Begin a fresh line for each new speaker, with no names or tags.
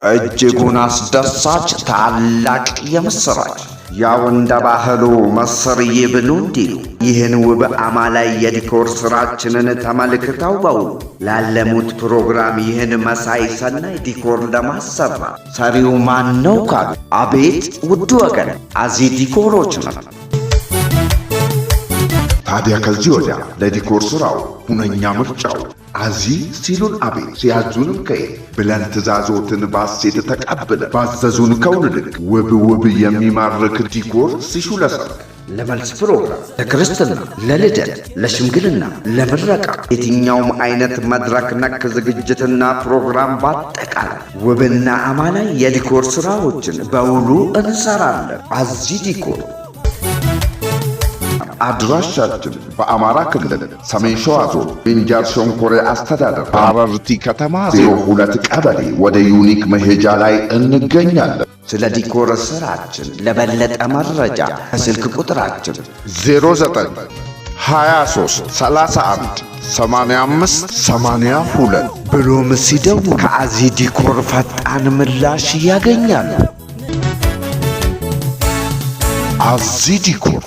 እጅጉን አስደሳች ታላቅ የምስራች ያው እንደ ባህሉ መስርዬ ብሉ እንዲሉ ይህን ውብ አማላይ የዲኮር ስራችንን ተመልክተው በውሉ ላለሙት ፕሮግራም ይህን መሳይ ሰናይ ዲኮር ለማሰራት ሰሪው ማን ነው ካሉ አቤት ውድ ወገን አዚ ዲኮሮች ነው።
ታዲያ ከዚህ ወዲያ ለዲኮር ስራው ሁነኛ ምርጫው አዚ ሲሉን አቤት ሲያዙንም ከየት ብለን ትእዛዞትን ባሴት ተቀብለን ባዘዙን ከውን ልክ ውብ የሚማርክ ዲኮር ሲሹ ለሰርግ፣
ለመልስ ፕሮግራም፣ ለክርስትና፣ ለልደት፣ ለሽምግልና፣ ለምረቃ የትኛውም አይነት መድረክ ነክ ዝግጅትና ፕሮግራም በአጠቃላይ ውብና አማላይ የዲኮር ስራዎችን በውሉ እንሰራለን። አዚ ዲኮር
አድራሻችን በአማራ ክልል ሰሜን ሸዋ ዞን ምንጃር ሸንኮሬ አስተዳደር አረርቲ ከተማ 02 ቀበሌ ወደ ዩኒክ መሄጃ ላይ እንገኛለን።
ስለ ዲኮር ስራችን ለበለጠ መረጃ በስልክ ቁጥራችን
09 23 31 85 82
ብሎም ሲደውሉ ከአዚ ዲኮር ፈጣን ምላሽ ያገኛሉ።
አዚ ዲኮር